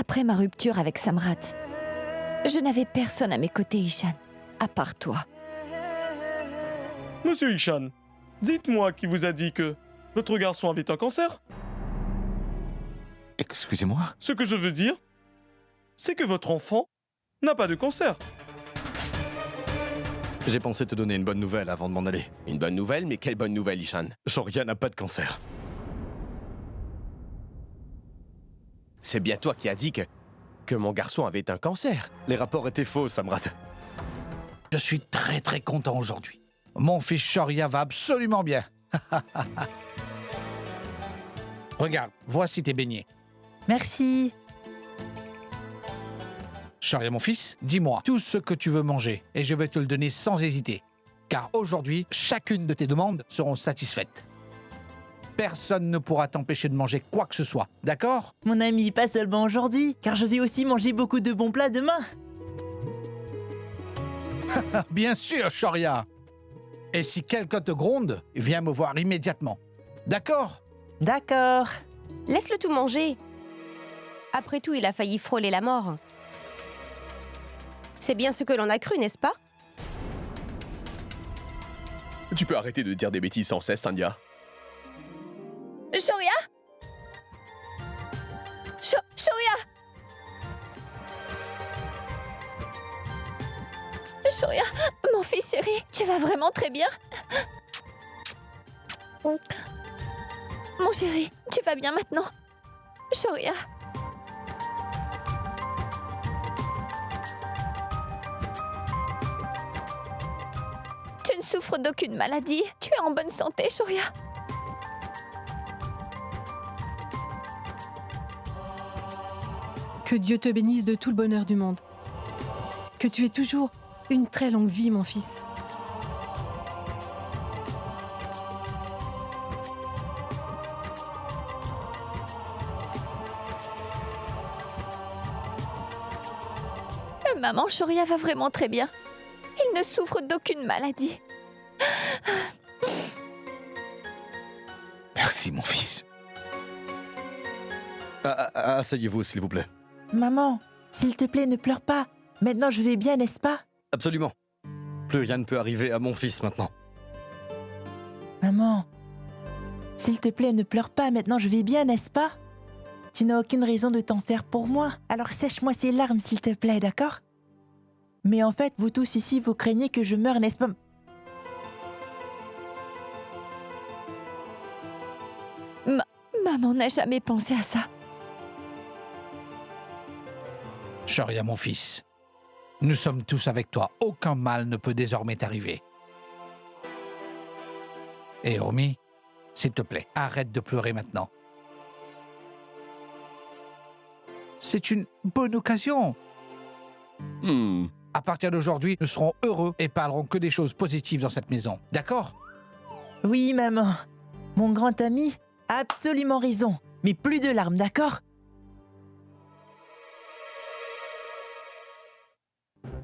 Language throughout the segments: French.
Après ma rupture avec Samrat, je n'avais personne à mes côtés, Ishan, à part toi. Monsieur Ishan, dites-moi qui vous a dit que votre garçon avait un cancer. Excusez-moi? Ce que je veux dire, c'est que votre enfant n'a pas de cancer. J'ai pensé te donner une bonne nouvelle avant de m'en aller. Une bonne nouvelle, mais quelle bonne nouvelle, Ishan? Shoria n'a pas de cancer. C'est bien toi qui as dit que mon garçon avait un cancer. Les rapports étaient faux, Samrat. Je suis très content aujourd'hui. Mon fils Shoria va absolument bien. Regarde, voici tes beignets. Merci. Shoria, mon fils, dis-moi tout ce que tu veux manger et je vais te le donner sans hésiter. Car aujourd'hui, chacune de tes demandes seront satisfaites. Personne ne pourra t'empêcher de manger quoi que ce soit, d'accord? Mon ami, pas seulement aujourd'hui, car je vais aussi manger beaucoup de bons plats demain. Bien sûr, Shoria. Et si quelqu'un te gronde, viens me voir immédiatement. D'accord? D'accord. Laisse-le tout manger. Après tout, il a failli frôler la mort. C'est bien ce que l'on a cru, n'est-ce pas? Tu peux arrêter de dire des bêtises sans cesse, Sandhya. Shoria Shoria Shoria, mon fils chéri, tu vas vraiment très bien? Mon chéri, tu vas bien maintenant? Shoria. Tu ne souffres d'aucune maladie. Tu es en bonne santé, Shoria. Que Dieu te bénisse de tout le bonheur du monde. Que tu aies toujours une très longue vie, mon fils. Maman, Shoria va vraiment très bien. Il ne souffre d'aucune maladie. Merci, mon fils. Asseyez-vous, s'il vous plaît. Maman, s'il te plaît, ne pleure pas. Maintenant, je vais bien, n'est-ce pas? Absolument. Plus rien ne peut arriver à mon fils maintenant. Maman, s'il te plaît, ne pleure pas. Maintenant, je vais bien, n'est-ce pas? Tu n'as aucune raison de t'en faire pour moi. Alors sèche-moi ces larmes, s'il te plaît, d'accord? Mais en fait, vous tous ici, vous craignez que je meure, n'est-ce pas? Maman n'a jamais pensé à ça. Shoria, mon fils, nous sommes tous avec toi. Aucun mal ne peut désormais t'arriver. Et Omi, s'il te plaît, arrête de pleurer maintenant. C'est une bonne occasion. À partir d'aujourd'hui, nous serons heureux et parlerons que des choses positives dans cette maison. D'accord? Oui, maman. Mon grand ami a absolument raison. Mais plus de larmes, d'accord?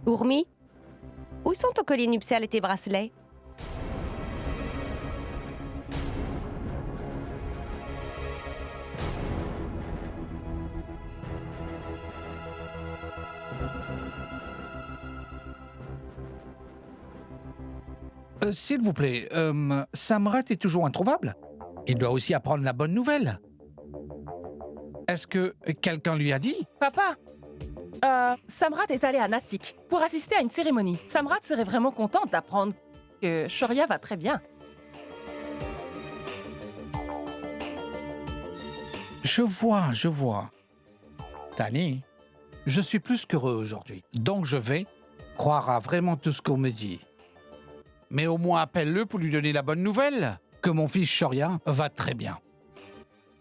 Urmi, où sont ton collier nuptial et tes bracelets? S'il vous plaît, Samrat est toujours introuvable? Il doit aussi apprendre la bonne nouvelle. Est-ce que quelqu'un lui a dit? Papa, Samrat est allé à Nasik pour assister à une cérémonie. Samrat serait vraiment contente d'apprendre que Shoria va très bien. Je vois. Tani, je suis plus qu'heureux aujourd'hui. Donc je vais croire à vraiment tout ce qu'on me dit. Mais au moins appelle-le pour lui donner la bonne nouvelle, que mon fils Shoria va très bien.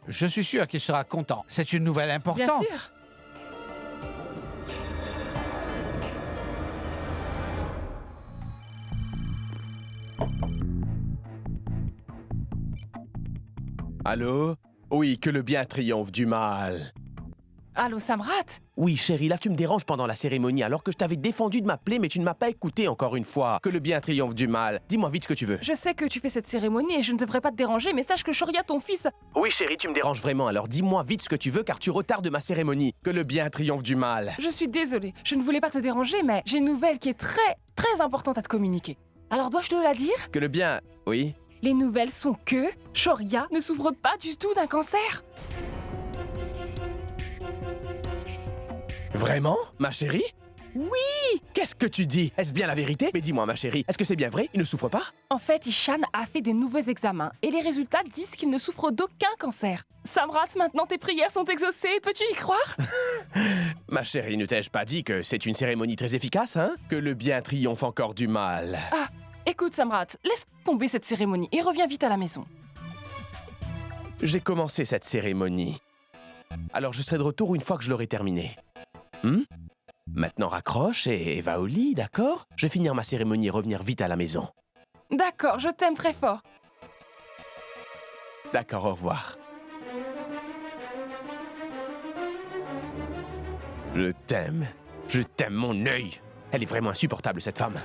Je suis sûr qu'il sera content. C'est une nouvelle importante. Bien sûr. Allô? Oui, que le bien triomphe du mal. Allô, Samrat? Oui, chérie, là tu me déranges pendant la cérémonie alors que je t'avais défendu de m'appeler mais tu ne m'as pas écouté encore une fois. Que le bien triomphe du mal. Dis-moi vite ce que tu veux. Je sais que tu fais cette cérémonie et je ne devrais pas te déranger, mais sache que Shoria, ton fils... Oui, chérie, tu me déranges vraiment, alors dis-moi vite ce que tu veux car tu retardes ma cérémonie. Que le bien triomphe du mal. Je suis désolée, je ne voulais pas te déranger, mais j'ai une nouvelle qui est très importante à te communiquer. Alors dois-je te la dire? Que le bien... Oui? Les nouvelles sont que Shoria ne souffre pas du tout d'un cancer. Vraiment, ma chérie? Oui! Qu'est-ce que tu dis? Est-ce bien la vérité? Mais dis-moi, ma chérie, est-ce que c'est bien vrai? Il ne souffre pas? En fait, Ishan a fait des nouveaux examens et les résultats disent qu'il ne souffre d'aucun cancer. Samrat, maintenant tes prières sont exaucées, peux-tu y croire? Ma chérie, ne t'ai-je pas dit que c'est une cérémonie très efficace, hein? Que le bien triomphe encore du mal. Ah, écoute Samrat, laisse tomber cette cérémonie et reviens vite à la maison. J'ai commencé cette cérémonie. Alors je serai de retour une fois que je l'aurai terminée. Maintenant raccroche et va au lit, d'accord? Je vais finir ma cérémonie et revenir vite à la maison. D'accord, je t'aime très fort. D'accord, au revoir. Je t'aime mon œil. Elle est vraiment insupportable cette femme.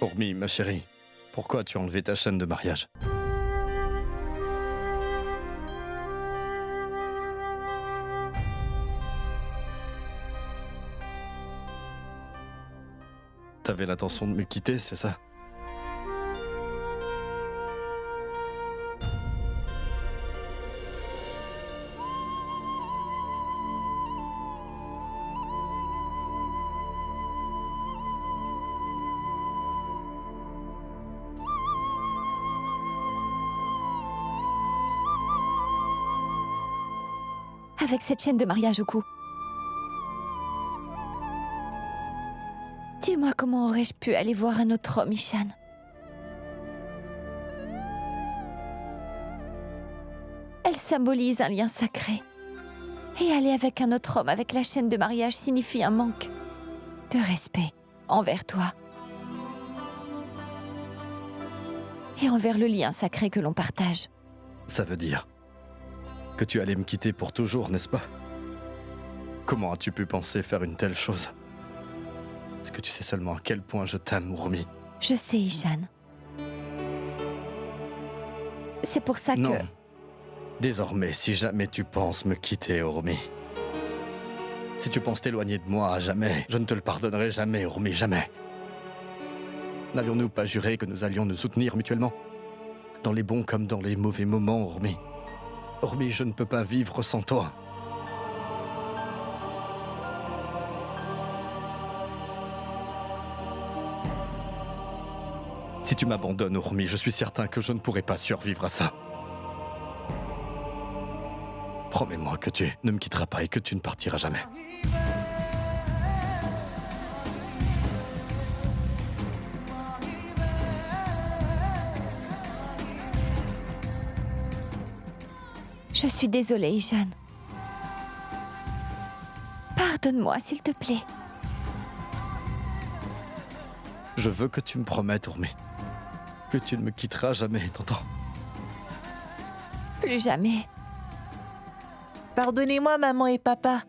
Urmi, ma chérie, pourquoi tu as enlevé ta chaîne de mariage? T'avais l'intention de me quitter, c'est ça? Avec cette chaîne de mariage au cou. Dis-moi comment aurais-je pu aller voir un autre homme, Ishan? Elle symbolise un lien sacré. Et aller avec un autre homme avec la chaîne de mariage signifie un manque de respect envers toi. Et envers le lien sacré que l'on partage. Ça veut dire que tu allais me quitter pour toujours, n'est-ce pas? Comment as-tu pu penser faire une telle chose? Est-ce que tu sais seulement à quel point je t'aime, Urmi? Je sais, Ishan. C'est pour ça Non. que... Désormais, si jamais tu penses me quitter, Urmi, si tu penses t'éloigner de moi à jamais, je ne te le pardonnerai jamais, Urmi, jamais. N'avions-nous pas juré que nous allions nous soutenir mutuellement? Dans les bons comme dans les mauvais moments, Urmi. Urmi, je ne peux pas vivre sans toi. Si tu m'abandonnes, Urmi, je suis certain que je ne pourrai pas survivre à ça. Promets-moi que tu ne me quitteras pas et que tu ne partiras jamais. Je suis désolée, Ishan. Pardonne-moi, s'il te plaît. Je veux que tu me promettes, Urmi, que tu ne me quitteras jamais, t'entends? Plus jamais. Pardonnez-moi, maman et papa.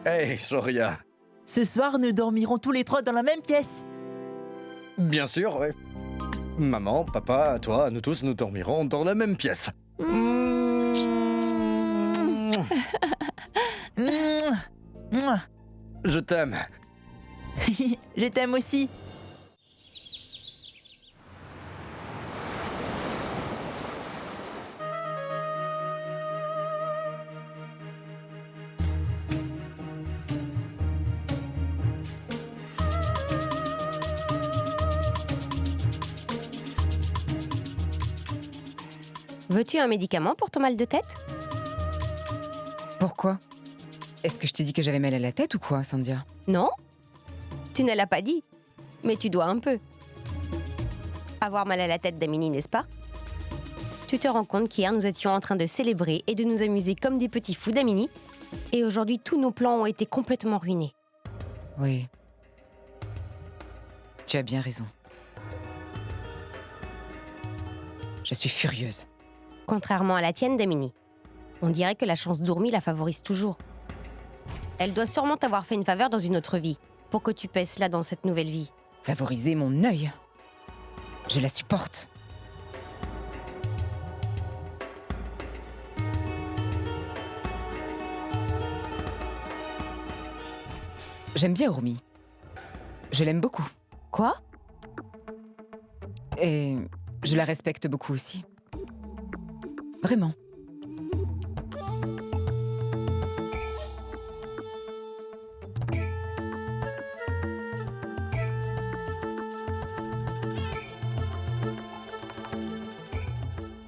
Hey, Shoria. Ce soir, nous dormirons tous les trois dans la même pièce. Bien sûr, ouais. Maman, papa, toi, nous tous, nous dormirons dans la même pièce. Je t'aime. Je t'aime aussi. Veux-tu un médicament pour ton mal de tête? Pourquoi? Est-ce que je t'ai dit que j'avais mal à la tête ou quoi, Sandhya? Non? Tu ne l'as pas dit, mais tu dois un peu. Avoir mal à la tête, Damini, n'est-ce pas? Tu te rends compte qu'hier, nous étions en train de célébrer et de nous amuser comme des petits fous, Damini, et aujourd'hui, tous nos plans ont été complètement ruinés. Oui. Tu as bien raison. Je suis furieuse. Contrairement à la tienne, Damini. On dirait que la chance d'Ourmi la favorise toujours. Elle doit sûrement t'avoir fait une faveur dans une autre vie, pour que tu pèses là dans cette nouvelle vie. Favoriser mon œil. Je la supporte. J'aime bien Ourmi. Je l'aime beaucoup. Quoi? Et je la respecte beaucoup aussi. Vraiment.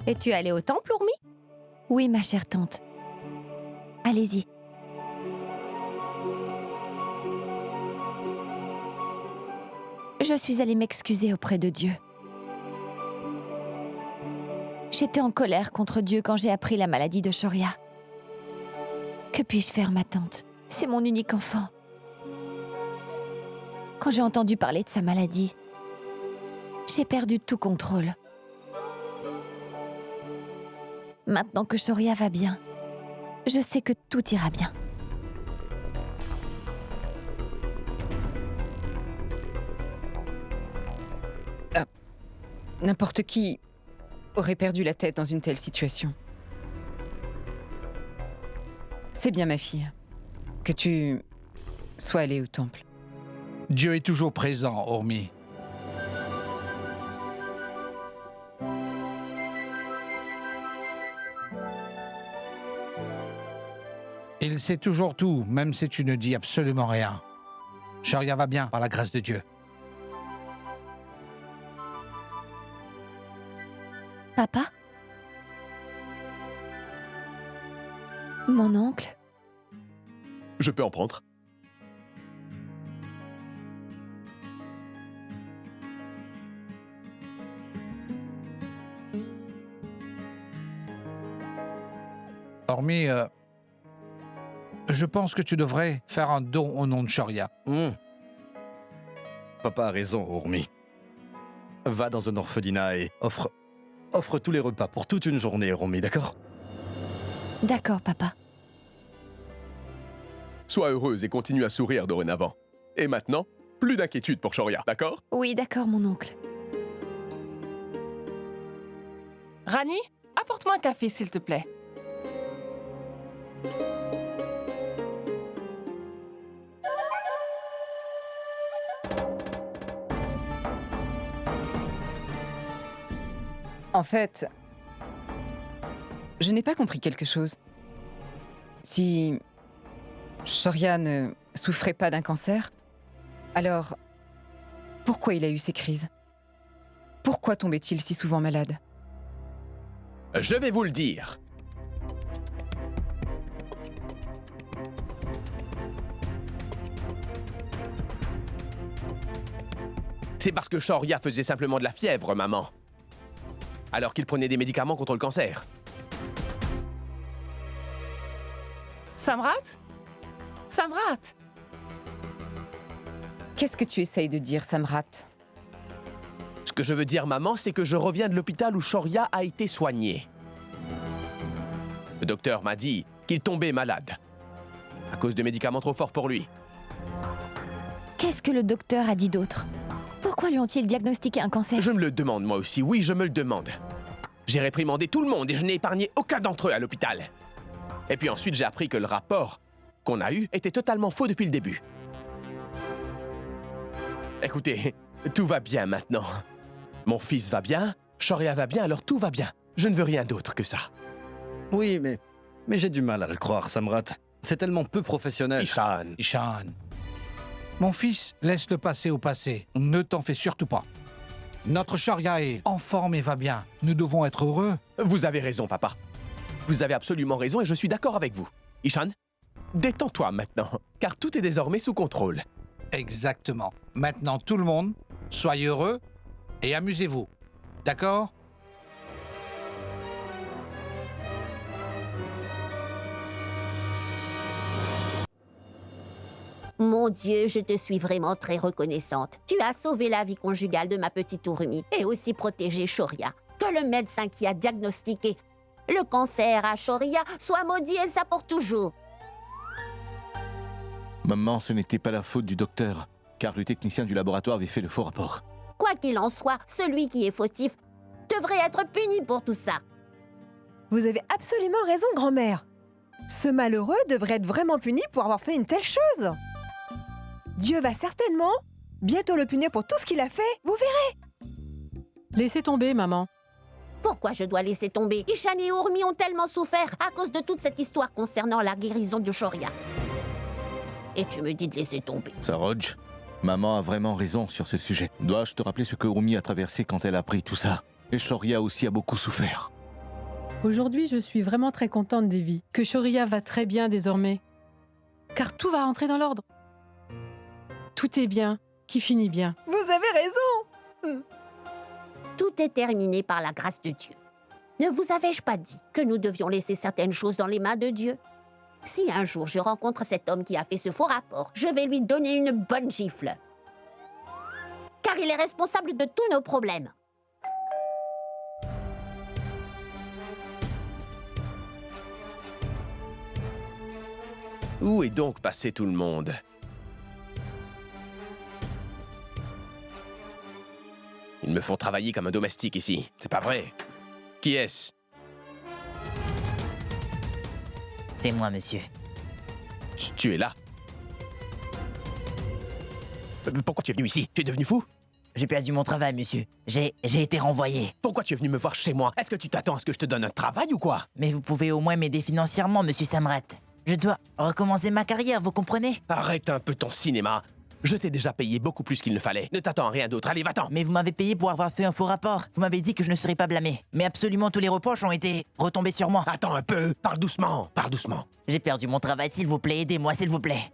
Et tu es allée au temple, Ourmi? Oui, ma chère tante. Allez-y. Je suis allée m'excuser auprès de Dieu. J'étais en colère contre Dieu quand j'ai appris la maladie de Shoria. Que puis-je faire, ma tante? C'est mon unique enfant. Quand j'ai entendu parler de sa maladie, j'ai perdu tout contrôle. Maintenant que Shoria va bien, je sais que tout ira bien. N'importe qui aurait perdu la tête dans une telle situation. C'est bien, ma fille, que tu sois allée au temple. Dieu est toujours présent, Ourmi. Il sait toujours tout, même si tu ne dis absolument rien. Shoria va bien, par la grâce de Dieu. Papa? Mon oncle? Je peux en prendre. Hormis, je pense que tu devrais faire un don au nom de Shoria. Papa a raison, Ourmi. Va dans un orphelinat et offre tous les repas pour toute une journée, Ourmi, d'accord? D'accord, papa. Sois heureuse et continue à sourire dorénavant. Et maintenant, plus d'inquiétude pour Shoria, d'accord? Oui, d'accord, mon oncle. Rani, apporte-moi un café, s'il te plaît. En fait, je n'ai pas compris quelque chose. Si Shoria ne souffrait pas d'un cancer, alors pourquoi il a eu ces crises? Pourquoi tombait-il si souvent malade? Je vais vous le dire. C'est parce que Shoria faisait simplement de la fièvre, maman. Alors qu'il prenait des médicaments contre le cancer. Samrat? Samrat! Qu'est-ce que tu essayes de dire, Samrat? que je veux dire, maman, c'est que je reviens de l'hôpital où Shoria a été soignée. Le docteur m'a dit qu'il tombait malade. À cause de médicaments trop forts pour lui. Qu'est-ce que le docteur a dit d'autre? Pourquoi lui ont-ils diagnostiqué un cancer? Je me le demande moi aussi, oui, je me le demande. J'ai réprimandé tout le monde et je n'ai épargné aucun d'entre eux à l'hôpital. Et puis ensuite, j'ai appris que le rapport qu'on a eu était totalement faux depuis le début. Écoutez, tout va bien maintenant. Mon fils va bien, Shoria va bien, alors tout va bien. Je ne veux rien d'autre que ça. Oui, mais j'ai du mal à le croire, Samrat. C'est tellement peu professionnel. Ishan. Ishan. Mon fils, laisse-le passer au passé. Ne t'en fais surtout pas. Notre Shoria est en forme et va bien. Nous devons être heureux. Vous avez raison, papa. Vous avez absolument raison et je suis d'accord avec vous. Ishan, détends-toi maintenant, car tout est désormais sous contrôle. Exactement. Maintenant, tout le monde, soyez heureux et amusez-vous. D'accord? Mon Dieu, je te suis vraiment très reconnaissante. Tu as sauvé la vie conjugale de ma petite Urmi et aussi protégé Shoria. Que le médecin qui a diagnostiqué le cancer à Shoria soit maudit et ça pour toujours. Maman, ce n'était pas la faute du docteur, car le technicien du laboratoire avait fait le faux rapport. Quoi qu'il en soit, celui qui est fautif devrait être puni pour tout ça. Vous avez absolument raison, grand-mère. Ce malheureux devrait être vraiment puni pour avoir fait une telle chose. Dieu va certainement bientôt le punir pour tout ce qu'il a fait, vous verrez. Laissez tomber, maman. Pourquoi je dois laisser tomber? Ishan et Urmi ont tellement souffert à cause de toute cette histoire concernant la guérison de Shoria. Et tu me dis de laisser tomber. Saroj, maman a vraiment raison sur ce sujet. Dois-je te rappeler ce que Urmi a traversé quand elle a appris tout ça? Et Shoria aussi a beaucoup souffert. Aujourd'hui, je suis vraiment très contente, Devi, que Shoria va très bien désormais. Car tout va rentrer dans l'ordre. Tout est bien, qui finit bien. Vous avez raison. Tout est terminé par la grâce de Dieu. Ne vous avais-je pas dit que nous devions laisser certaines choses dans les mains de Dieu? Si un jour je rencontre cet homme qui a fait ce faux rapport, je vais lui donner une bonne gifle. Car il est responsable de tous nos problèmes. Où est donc passé tout le monde? Ils me font travailler comme un domestique ici. C'est pas vrai. Qui est-ce? C'est moi, monsieur. Tu es là? Pourquoi tu es venu ici? Tu es devenu fou? J'ai perdu mon travail, monsieur. J'ai été renvoyé. Pourquoi tu es venu me voir chez moi? Est-ce que tu t'attends à ce que je te donne un travail ou quoi? Mais vous pouvez au moins m'aider financièrement, monsieur Samrat. Je dois recommencer ma carrière, vous comprenez? Arrête un peu ton cinéma. Je t'ai déjà payé beaucoup plus qu'il ne fallait. Ne t'attends à rien d'autre. Allez, va-t'en. Mais vous m'avez payé pour avoir fait un faux rapport. Vous m'avez dit que je ne serais pas blâmé. Mais absolument tous les reproches ont été retombés sur moi. Attends un peu. Parle doucement. Parle doucement. J'ai perdu mon travail, s'il vous plaît. Aidez-moi, s'il vous plaît.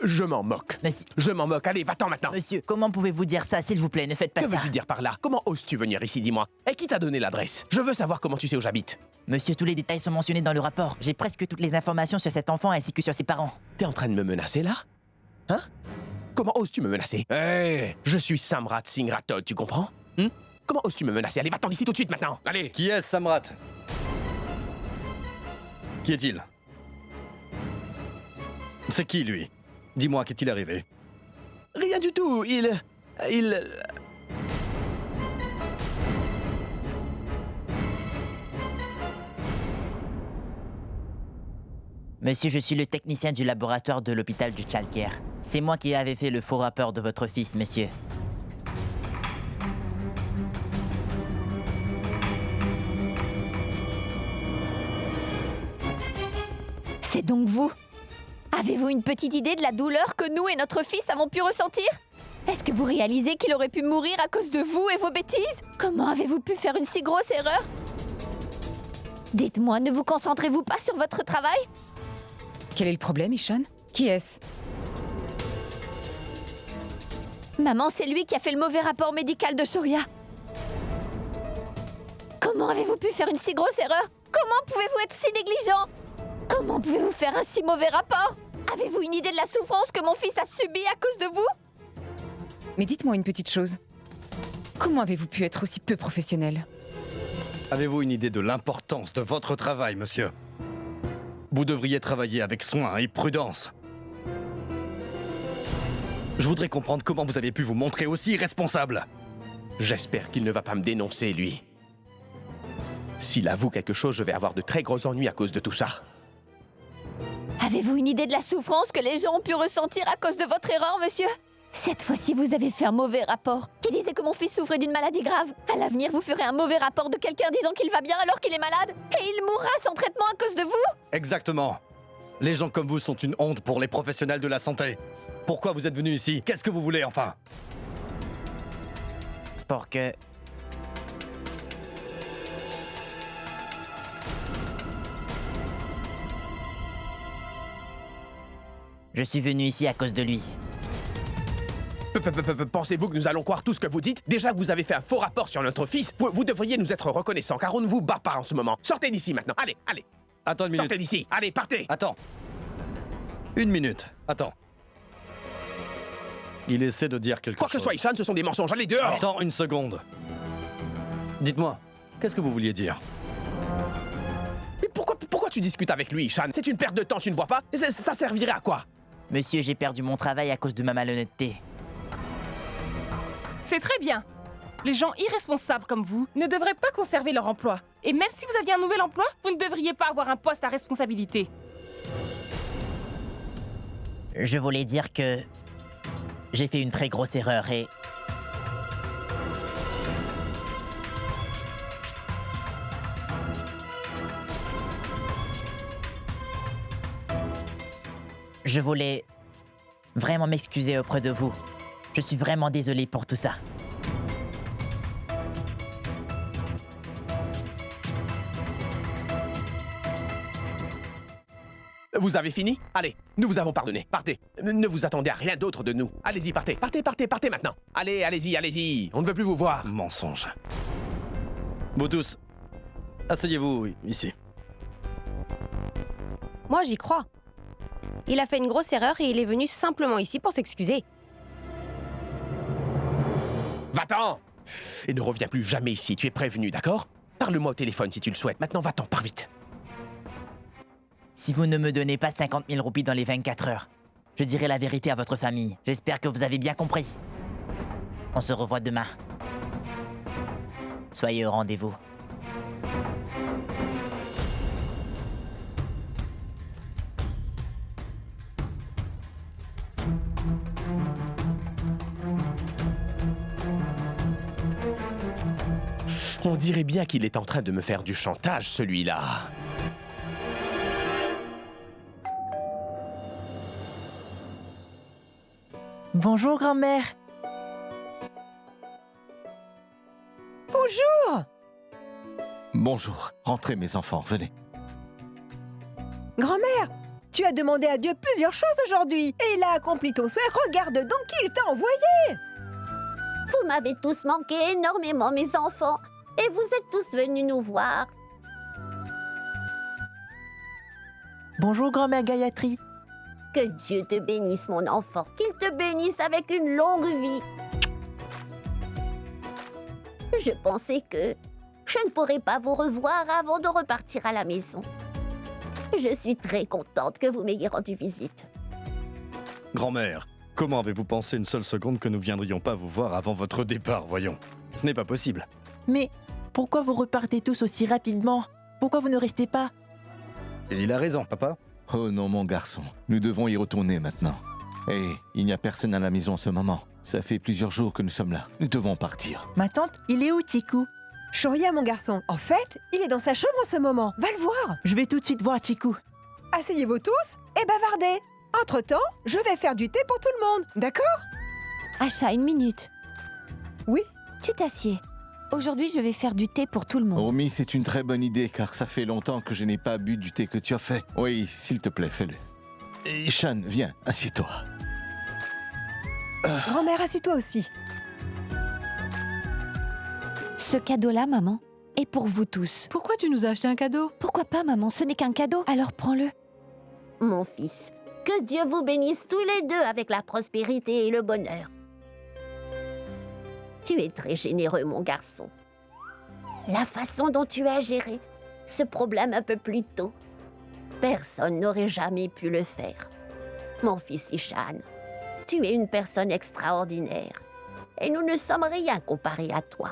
Je m'en moque. Monsieur... Je m'en moque. Allez, va-t'en maintenant. Monsieur, comment pouvez-vous dire ça, s'il vous plaît? Ne faites pas ça. Que veux-tu dire par là? Comment oses-tu venir ici, dis-moi? Et qui t'a donné l'adresse? Je veux savoir comment tu sais où j'habite. Monsieur, tous les détails sont mentionnés dans le rapport. J'ai presque toutes les informations sur cet enfant ainsi que sur ses parents. T'es en train de me menacer, là? Hein? Comment oses-tu me menacer? Hé, je suis Samrat Singh Rathod, tu comprends? Comment oses-tu me menacer? Allez, va-t'en d'ici tout de suite, maintenant. Allez. Qui est Samrat? Qui est-il? C'est qui, lui? Dis-moi, qu'est-il arrivé? Rien du tout, il... Monsieur, je suis le technicien du laboratoire de l'hôpital du Chalker. C'est moi qui avais fait le faux rapport de votre fils, monsieur. C'est donc vous? Avez-vous une petite idée de la douleur que nous et notre fils avons pu ressentir? Est-ce que vous réalisez qu'il aurait pu mourir à cause de vous et vos bêtises? Comment avez-vous pu faire une si grosse erreur? Dites-moi, ne vous concentrez-vous pas sur votre travail? Quel est le problème, Ishan? Qui est-ce? Maman, c'est lui qui a fait le mauvais rapport médical de Shoria. Comment avez-vous pu faire une si grosse erreur? Comment pouvez-vous être si négligent? Comment pouvez-vous faire un si mauvais rapport? Avez-vous une idée de la souffrance que mon fils a subie à cause de vous? Mais dites-moi une petite chose. Comment avez-vous pu être aussi peu professionnel? Avez-vous une idée de l'importance de votre travail, monsieur? Vous devriez travailler avec soin et prudence. Je voudrais comprendre comment vous avez pu vous montrer aussi irresponsable. J'espère qu'il ne va pas me dénoncer, lui. S'il avoue quelque chose, je vais avoir de très gros ennuis à cause de tout ça. Avez-vous une idée de la souffrance que les gens ont pu ressentir à cause de votre erreur, monsieur? Cette fois-ci, vous avez fait un mauvais rapport qui disait que mon fils souffrait d'une maladie grave. À l'avenir, vous ferez un mauvais rapport de quelqu'un disant qu'il va bien alors qu'il est malade. Et il mourra sans traitement à cause de vous. Exactement. Les gens comme vous sont une honte pour les professionnels de la santé. Pourquoi vous êtes venu ici? Qu'est-ce que vous voulez, enfin? Pour que... Je suis venu ici à cause de lui. Pensez-vous que nous allons croire tout ce que vous dites? Déjà que vous avez fait un faux rapport sur notre fils, vous devriez nous être reconnaissants, car on ne vous bat pas en ce moment. Sortez d'ici maintenant, allez, allez. Attends une minute. Sortez d'ici, allez, partez. Attends. Une minute. Attends. Il essaie de dire quelque chose. Quoi que ce soit, Ishan, ce sont des mensonges, allez dehors. Attends une seconde. Dites-moi, qu'est-ce que vous vouliez dire? Mais pourquoi tu discutes avec lui, Ishan? C'est une perte de temps, tu ne vois pas? Ça servirait à quoi? Monsieur, j'ai perdu mon travail à cause de ma malhonnêteté. C'est très bien. Les gens irresponsables comme vous ne devraient pas conserver leur emploi. Et même si vous aviez un nouvel emploi, vous ne devriez pas avoir un poste à responsabilité. Je voulais dire que... j'ai fait une très grosse erreur et... Je voulais vraiment m'excuser auprès de vous. Je suis vraiment désolé pour tout ça. Vous avez fini? Allez, nous vous avons pardonné. Partez. Ne vous attendez à rien d'autre de nous. Allez-y, partez. Partez maintenant. Allez, allez-y. On ne veut plus vous voir. Mensonge. Vous tous, asseyez-vous ici. Moi, j'y crois. Il a fait une grosse erreur et il est venu simplement ici pour s'excuser. Va-t'en! Et ne reviens plus jamais ici, tu es prévenu, d'accord? Parle-moi au téléphone si tu le souhaites. Maintenant, va-t'en, pars vite. Si vous ne me donnez pas 50 000 roupies dans les 24 heures, je dirai la vérité à votre famille. J'espère que vous avez bien compris. On se revoit demain. Soyez au rendez-vous. On dirait bien qu'il est en train de me faire du chantage, celui-là. Bonjour, grand-mère. Bonjour. Bonjour. Rentrez, mes enfants, venez. Grand-mère, tu as demandé à Dieu plusieurs choses aujourd'hui et il a accompli ton souhait. Regarde donc qui il t'a envoyé. Vous m'avez tous manqué énormément, mes enfants. Et vous êtes tous venus nous voir. Bonjour, grand-mère Gayatri. Que Dieu te bénisse, mon enfant. Qu'il te bénisse avec une longue vie. Je pensais que je ne pourrais pas vous revoir avant de repartir à la maison. Je suis très contente que vous m'ayez rendu visite. Grand-mère, comment avez-vous pensé une seule seconde que nous viendrions pas vous voir avant votre départ, voyons? Ce n'est pas possible. Mais pourquoi vous repartez tous aussi rapidement? Pourquoi vous ne restez pas? Et il a raison, papa. Oh non, mon garçon, nous devons y retourner maintenant. Et il n'y a personne à la maison en ce moment. Ça fait plusieurs jours que nous sommes là. Nous devons partir. Ma tante, il est où, Chiku? Shoria, mon garçon. En fait, il est dans sa chambre en ce moment. Va le voir. Je vais tout de suite voir Chiku. Asseyez-vous tous et bavardez. Entre-temps, je vais faire du thé pour tout le monde. D'accord? Acha, une minute. Oui? Tu t'assieds. Aujourd'hui, je vais faire du thé pour tout le monde. Romy, c'est une très bonne idée, car ça fait longtemps que je n'ai pas bu du thé que tu as fait. Oui, s'il te plaît, fais-le. Et Shan, viens, assieds-toi. Grand-mère, assieds-toi aussi. Ce cadeau-là, maman, est pour vous tous. Pourquoi tu nous as acheté un cadeau? Pourquoi pas, maman? Ce n'est qu'un cadeau, alors prends-le. Mon fils, que Dieu vous bénisse tous les deux avec la prospérité et le bonheur. Tu es très généreux, mon garçon. La façon dont tu as géré ce problème un peu plus tôt, personne n'aurait jamais pu le faire. Mon fils Ishan, tu es une personne extraordinaire. Et nous ne sommes rien comparés à toi.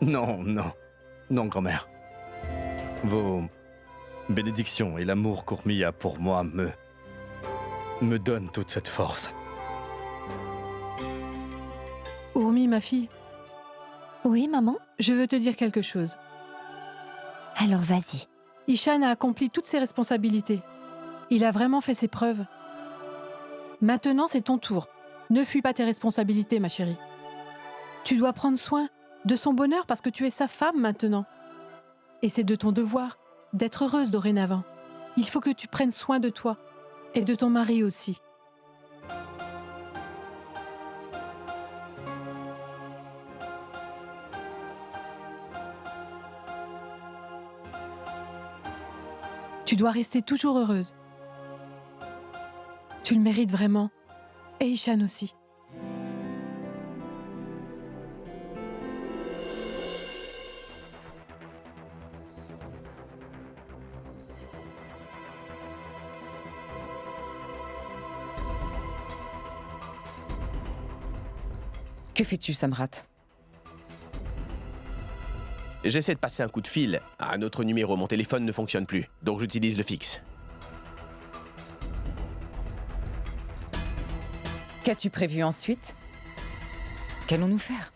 Non, non. Non, grand-mère. Vos bénédictions et l'amour qu'Ourmi a pour moi me donnent toute cette force. Ourmi, ma fille, Oui, maman? je veux te dire quelque chose. Alors vas-y. Ishan a accompli toutes ses responsabilités. Il a vraiment fait ses preuves. Maintenant, c'est ton tour. Ne fuis pas tes responsabilités, ma chérie. Tu dois prendre soin de son bonheur parce que tu es sa femme maintenant. Et c'est de ton devoir d'être heureuse dorénavant. Il faut que tu prennes soin de toi et de ton mari aussi. Tu dois rester toujours heureuse. Tu le mérites vraiment. Et Ishan aussi. Que fais-tu, Samrat? J'essaie de passer un coup de fil à un autre numéro. Mon téléphone ne fonctionne plus, donc j'utilise le fixe. Qu'as-tu prévu ensuite? Qu'allons-nous faire?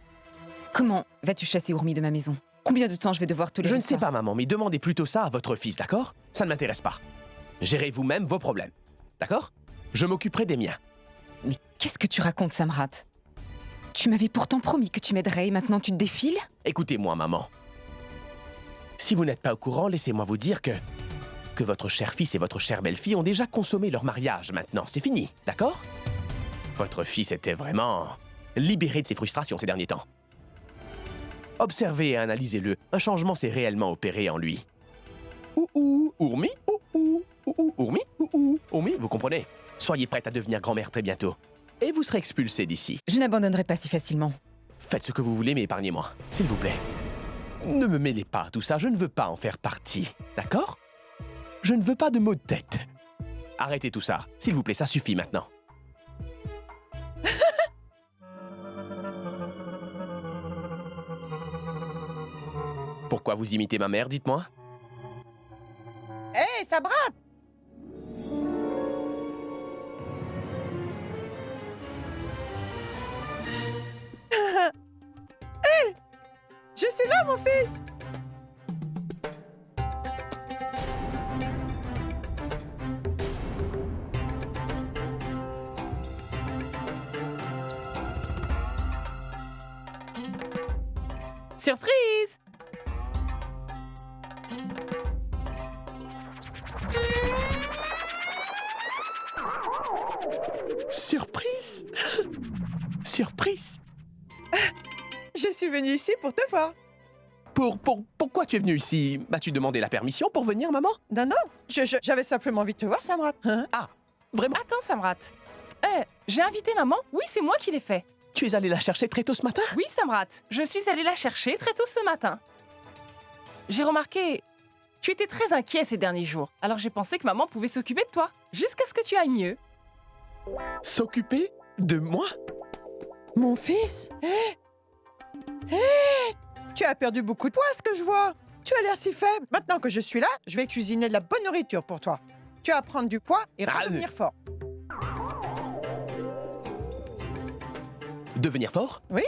Comment vas-tu chasser Ourmi de ma maison? Combien de temps je vais devoir te les Je ne sais pas, maman, mais demandez plutôt ça à votre fils, d'accord? Ça ne m'intéresse pas. Gérez vous-même vos problèmes, d'accord? Je m'occuperai des miens. Mais qu'est-ce que tu racontes, Samrat? Tu m'avais pourtant promis que tu m'aiderais et maintenant tu te défiles? Écoutez-moi, maman. Si vous n'êtes pas au courant, laissez-moi vous dire que votre cher fils et votre chère belle-fille ont déjà consommé leur mariage maintenant. C'est fini, d'accord? Votre fils était vraiment libéré de ses frustrations ces derniers temps. Observez et analysez-le. Un changement s'est réellement opéré en lui. Ourmi, Ourmi, Ourmi, vous comprenez? Soyez prête à devenir grand-mère très bientôt. Et vous serez expulsée d'ici. Je n'abandonnerai pas si facilement. Faites ce que vous voulez, mais épargnez-moi, s'il vous plaît. Ne me mêlez pas à tout ça, je ne veux pas en faire partie, d'accord? Je ne veux pas de maux de tête. Arrêtez tout ça, s'il vous plaît, ça suffit maintenant. Pourquoi vous imitez ma mère, dites-moi? Hé, Samrat! Hé! Je suis là, mon fils! Surprise! Surprise? Surprise? Je suis venue ici pour te voir. Pourquoi tu es venu ici? M'as-tu demandé la permission pour venir, maman? Non, non, j'avais simplement envie de te voir, Samrat. Hein? Ah, vraiment? Attends, Samrat. J'ai invité maman. Oui, c'est moi qui l'ai fait. Tu es allé la chercher très tôt ce matin? Oui, Samrat. Je suis allée la chercher très tôt ce matin. J'ai remarqué... Tu étais très inquiet ces derniers jours. Alors j'ai pensé que maman pouvait s'occuper de toi. Jusqu'à ce que tu ailles mieux. S'occuper de moi? Mon fils? Tu as perdu beaucoup de poids, à ce que je vois. Tu as l'air si faible. Maintenant que je suis là, je vais cuisiner de la bonne nourriture pour toi. Tu vas prendre du poids et redevenir fort. Devenir fort? Oui.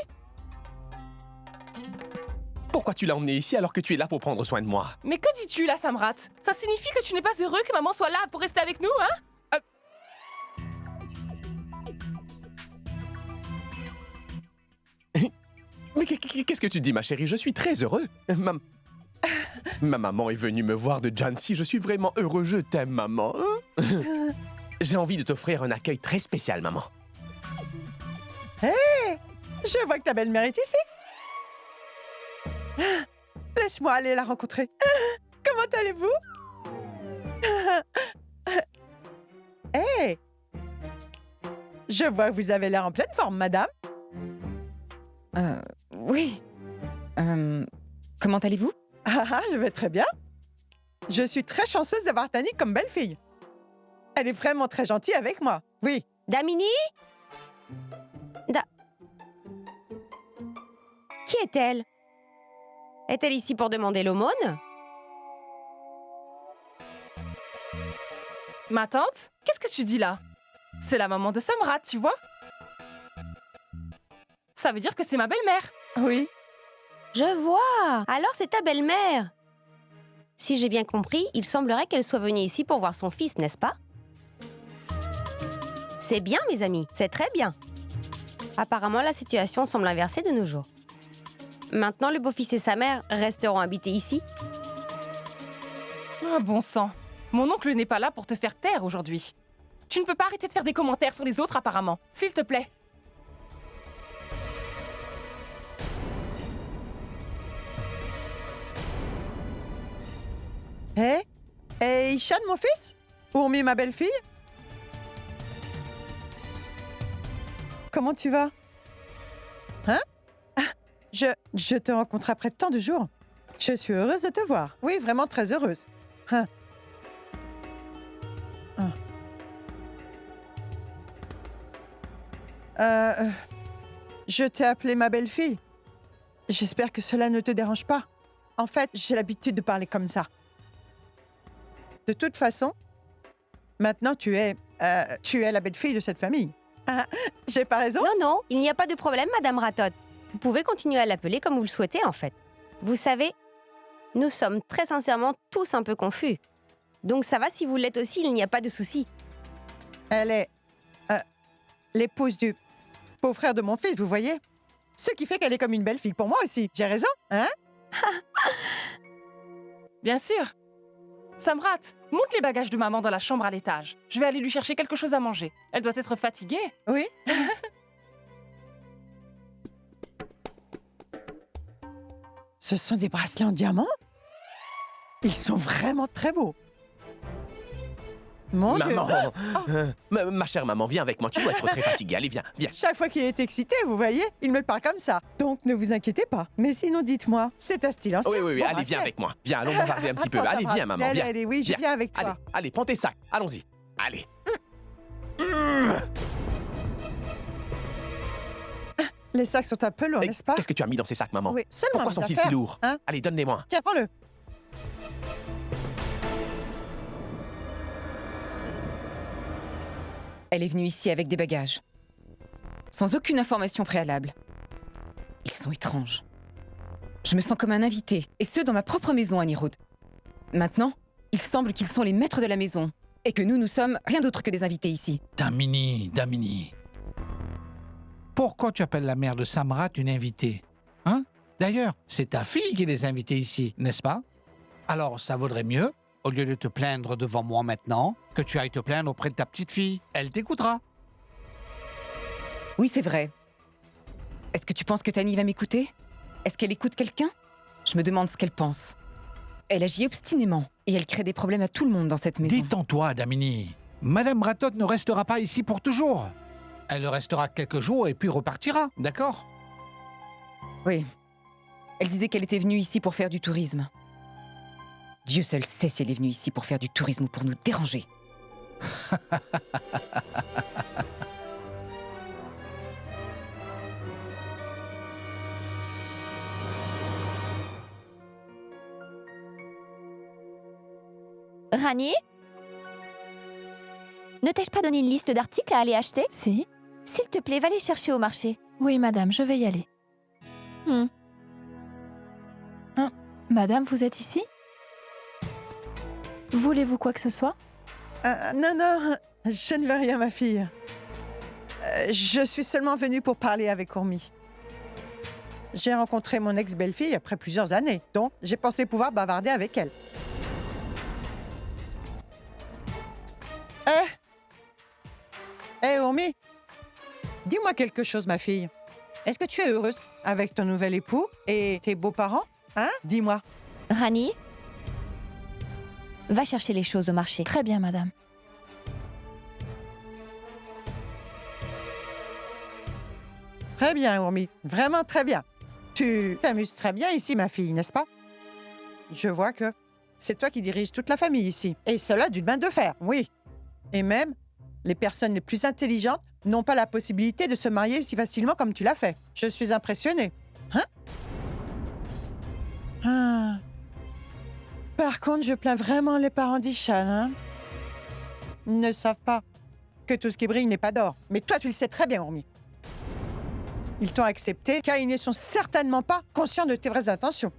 Pourquoi tu l'as emmené ici alors que tu es là pour prendre soin de moi? Mais que dis-tu là, Samrat? Ça signifie que tu n'es pas heureux que maman soit là pour rester avec nous, hein? Mais qu'est-ce que tu dis, ma chérie? Je suis très heureux. Ma maman est venue me voir de Jansi. Je suis vraiment heureux. Je t'aime, maman. J'ai envie de t'offrir un accueil très spécial, maman. Hé! Je vois que ta belle-mère est ici. Laisse-moi aller la rencontrer. Comment allez-vous? Hé! Je vois que vous avez l'air en pleine forme, madame. Oui. Comment allez-vous? Je vais très bien. Je suis très chanceuse d'avoir Tani comme belle-fille. Elle est vraiment très gentille avec moi. Oui. Damini? Qui est-elle? Est-elle ici pour demander l'aumône? Ma tante? Qu'est-ce que tu dis là? C'est la maman de Samrat, tu vois? Ça veut dire que c'est ma belle-mère. Oui. Je vois. Alors c'est ta belle-mère. Si j'ai bien compris, il semblerait qu'elle soit venue ici pour voir son fils, n'est-ce pas? C'est bien, mes amis, c'est très bien. Apparemment, la situation semble inversée de nos jours. Maintenant, le beau-fils et sa mère resteront habités ici. Ah, bon sang. Mon oncle n'est pas là pour te faire taire aujourd'hui. Tu ne peux pas arrêter de faire des commentaires sur les autres, apparemment. S'il te plaît. Hé, Ishan, mon fils? Ourmi, ma belle-fille? Comment tu vas? Hein? Je te rencontre après tant de jours. Je suis heureuse de te voir. Oui, vraiment très heureuse. Hein? Je t'ai appelée ma belle-fille. J'espère que cela ne te dérange pas. En fait, j'ai l'habitude de parler comme ça. De toute façon, maintenant tu es la belle-fille de cette famille. J'ai pas raison? Non, non, il n'y a pas de problème, Madame Ratot. Vous pouvez continuer à l'appeler comme vous le souhaitez, en fait. Vous savez, nous sommes très sincèrement tous un peu confus. Donc ça va si vous l'êtes aussi, il n'y a pas de souci. Elle est l'épouse du beau-frère de mon fils, vous voyez? Ce qui fait qu'elle est comme une belle-fille pour moi aussi. J'ai raison, hein? Bien sûr. Samrat, monte les bagages de maman dans la chambre à l'étage. Je vais aller lui chercher quelque chose à manger. Elle doit être fatiguée. Oui. Ce sont des bracelets en diamant? Ils sont vraiment très beaux. Mon Dieu. Maman, ma chère maman, viens avec moi. Tu dois être très fatiguée. Allez, viens, viens. Chaque fois qu'il est excité, vous voyez, il me parle comme ça. Donc ne vous inquiétez pas. Mais sinon, dites-moi, c'est un style ancien. Oui, allez, viens avec moi. Viens, allons bavarder un petit peu. Allez, viens, maman, viens. Allez, oui, je viens avec toi. Allez, prends tes sacs. Allons-y. Allez. Les sacs sont un peu lourds, n'est-ce pas? Qu'est-ce que tu as mis dans ces sacs, maman? Oui, seulement Pourquoi sont-ils si lourds? Hein? Allez, donne-les-moi. Tiens, prends-le. Elle est venue ici avec des bagages. Sans aucune information préalable. Ils sont étranges. Je me sens comme un invité, et ce, dans ma propre maison à Nirod. Maintenant, il semble qu'ils sont les maîtres de la maison, et que nous sommes rien d'autre que des invités ici. Damini. Pourquoi tu appelles la mère de Samrat une invitée? Hein? D'ailleurs, c'est ta fille qui les a invités ici, n'est-ce pas? Alors, ça vaudrait mieux, au lieu de te plaindre devant moi maintenant, que tu ailles te plaindre auprès de ta petite fille. Elle t'écoutera. Oui, c'est vrai. Est-ce que tu penses que Tani va m'écouter? Est-ce qu'elle écoute quelqu'un? Je me demande ce qu'elle pense. Elle agit obstinément, et elle crée des problèmes à tout le monde dans cette maison. Détends-toi, Damini. Madame Ratot ne restera pas ici pour toujours. Elle restera quelques jours et puis repartira, d'accord? Oui. Elle disait qu'elle était venue ici pour faire du tourisme. Dieu seul sait si elle est venue ici pour faire du tourisme ou pour nous déranger. Rani? Ne t'ai-je pas donné une liste d'articles à aller acheter? Si. S'il te plaît, va les chercher au marché. Oui, madame, je vais y aller. Madame, vous êtes ici? Voulez-vous quoi que ce soit? Non, je ne veux rien, ma fille. Je suis seulement venue pour parler avec Ourmi. J'ai rencontré mon ex-belle-fille après plusieurs années, donc j'ai pensé pouvoir bavarder avec elle. Ourmi, dis-moi quelque chose, ma fille. Est-ce que tu es heureuse avec ton nouvel époux et tes beaux-parents? Hein? Dis-moi. Rani, va chercher les choses au marché. Très bien, madame. Très bien, Ourmi. Vraiment très bien. Tu t'amuses très bien ici, ma fille, n'est-ce pas? Je vois que c'est toi qui diriges toute la famille ici. Et cela d'une main de fer, oui. Et même, les personnes les plus intelligentes n'ont pas la possibilité de se marier si facilement comme tu l'as fait. Je suis impressionnée. Hein? Ah. Par contre, je plains vraiment les parents d'Ishan, hein? Ils ne savent pas que tout ce qui brille n'est pas d'or. Mais toi, tu le sais très bien, Urmi. Ils t'ont accepté car ils ne sont certainement pas conscients de tes vraies intentions.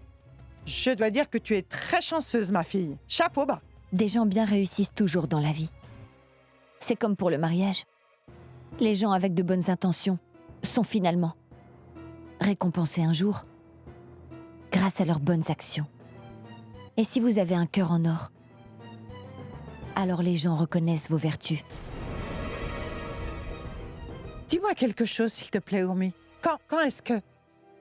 Je dois dire que tu es très chanceuse, ma fille. Chapeau bas. Des gens bien réussissent toujours dans la vie. C'est comme pour le mariage. Les gens avec de bonnes intentions sont finalement récompensés un jour grâce à leurs bonnes actions. Et si vous avez un cœur en or, alors les gens reconnaissent vos vertus. Dis-moi quelque chose, s'il te plaît, Urmi. Quand est-ce que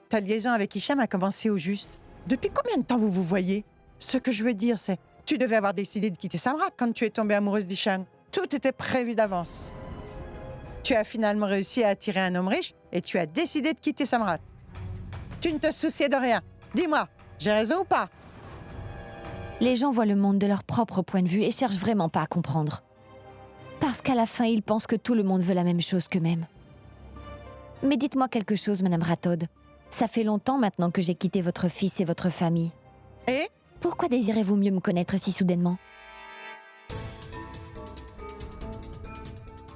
ta liaison avec Hicham a commencé au juste? Depuis combien de temps vous vous voyez? Ce que je veux dire, c'est tu devais avoir décidé de quitter Samrat quand tu es tombée amoureuse d'Hicham. Tout était prévu d'avance. Tu as finalement réussi à attirer un homme riche et tu as décidé de quitter Samrat. Tu ne te souciais de rien. Dis-moi, j'ai raison ou pas? Les gens voient le monde de leur propre point de vue et cherchent vraiment pas à comprendre. Parce qu'à la fin, ils pensent que tout le monde veut la même chose qu'eux-mêmes. Mais dites-moi quelque chose, Madame Rathod. Ça fait longtemps maintenant que j'ai quitté votre fils et votre famille. Et? Pourquoi désirez-vous mieux me connaître si soudainement?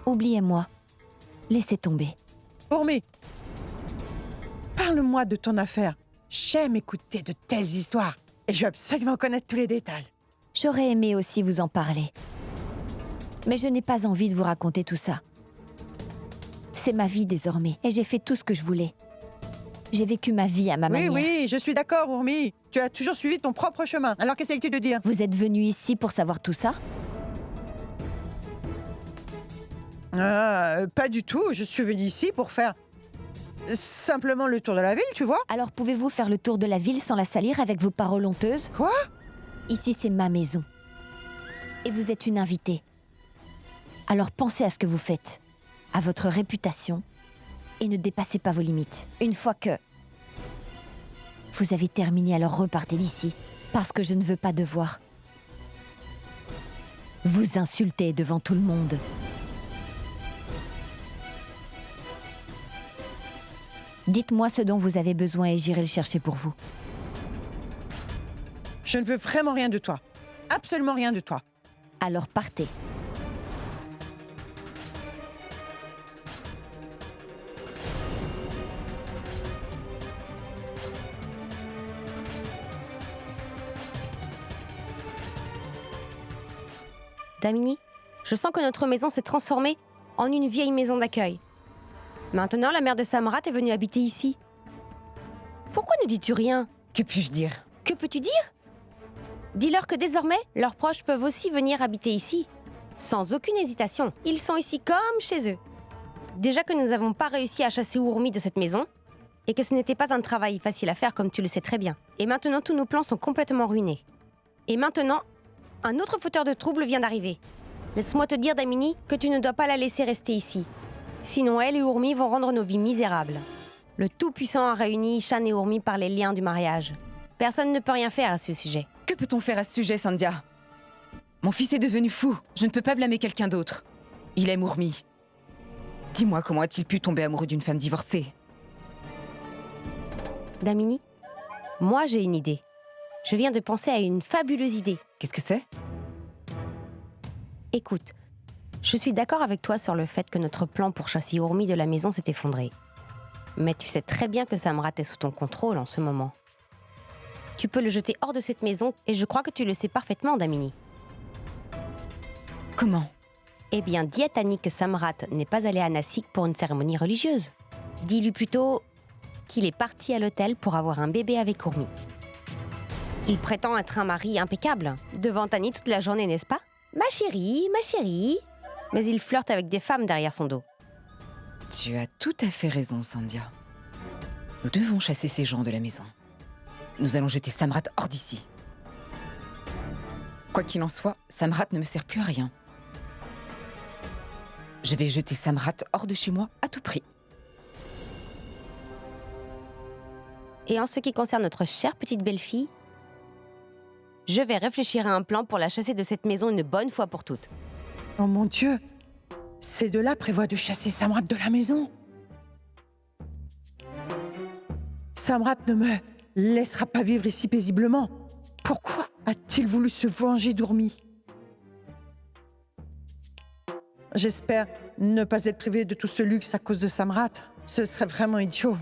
Oubliez-moi. Laissez tomber. Urmi, parle-moi de ton affaire. J'aime écouter de telles histoires. Et je veux absolument connaître tous les détails. J'aurais aimé aussi vous en parler. Mais je n'ai pas envie de vous raconter tout ça. C'est ma vie désormais, et j'ai fait tout ce que je voulais. J'ai vécu ma vie à ma manière. Oui, je suis d'accord, Urmi. Tu as toujours suivi ton propre chemin. Alors qu'essayes-tu de dire? Vous êtes venu ici pour savoir tout ça? Pas du tout. Je suis venue ici pour faire simplement le tour de la ville, tu vois. Alors pouvez-vous faire le tour de la ville sans la salir avec vos paroles honteuses? Quoi? Ici, c'est ma maison. Et vous êtes une invitée. Alors pensez à ce que vous faites, à votre réputation, et ne dépassez pas vos limites. Une fois que vous avez terminé, alors repartez d'ici, parce que je ne veux pas devoir vous insulter devant tout le monde. Dites-moi ce dont vous avez besoin et j'irai le chercher pour vous. Je ne veux vraiment rien de toi. Absolument rien de toi. Alors partez. Damini, je sens que notre maison s'est transformée en une vieille maison d'accueil. Maintenant, la mère de Samrat est venue habiter ici. Pourquoi ne dis-tu rien? Que puis-je dire? Que peux-tu dire? Dis-leur que désormais, leurs proches peuvent aussi venir habiter ici. Sans aucune hésitation. Ils sont ici comme chez eux. Déjà que nous n'avons pas réussi à chasser Urmi de cette maison, et que ce n'était pas un travail facile à faire comme tu le sais très bien. Et maintenant, tous nos plans sont complètement ruinés. Et maintenant, un autre fauteur de troubles vient d'arriver. Laisse-moi te dire, Damini, que tu ne dois pas la laisser rester ici. Sinon, elle et Urmi vont rendre nos vies misérables. Le Tout-Puissant a réuni Ishan et Urmi par les liens du mariage. Personne ne peut rien faire à ce sujet. Que peut-on faire à ce sujet, Sandhya? Mon fils est devenu fou. Je ne peux pas blâmer quelqu'un d'autre. Il aime Urmi. Dis-moi, comment a-t-il pu tomber amoureux d'une femme divorcée? Damini, moi j'ai une idée. Je viens de penser à une fabuleuse idée. Qu'est-ce que c'est? Écoute, je suis d'accord avec toi sur le fait que notre plan pour chasser Urmi de la maison s'est effondré. Mais tu sais très bien que Samrat est sous ton contrôle en ce moment. Tu peux le jeter hors de cette maison et je crois que tu le sais parfaitement, Damini. Comment? Eh bien, dis à Tani que Samrat n'est pas allé à Nassik pour une cérémonie religieuse. Dis-lui plutôt qu'il est parti à l'hôtel pour avoir un bébé avec Urmi. Il prétend être un mari impeccable, devant Tani toute la journée, n'est-ce pas? Ma chérie, ma chérie. Mais il flirte avec des femmes derrière son dos. Tu as tout à fait raison, Sandhya. Nous devons chasser ces gens de la maison. Nous allons jeter Samrat hors d'ici. Quoi qu'il en soit, Samrat ne me sert plus à rien. Je vais jeter Samrat hors de chez moi à tout prix. Et en ce qui concerne notre chère petite belle-fille, je vais réfléchir à un plan pour la chasser de cette maison une bonne fois pour toutes. Oh mon Dieu! Ces deux-là prévoient de chasser Samrat de la maison. Samrat ne me laissera pas vivre ici paisiblement. Pourquoi a-t-il voulu se venger d'Urmi? J'espère ne pas être privé de tout ce luxe à cause de Samrat. Ce serait vraiment idiot.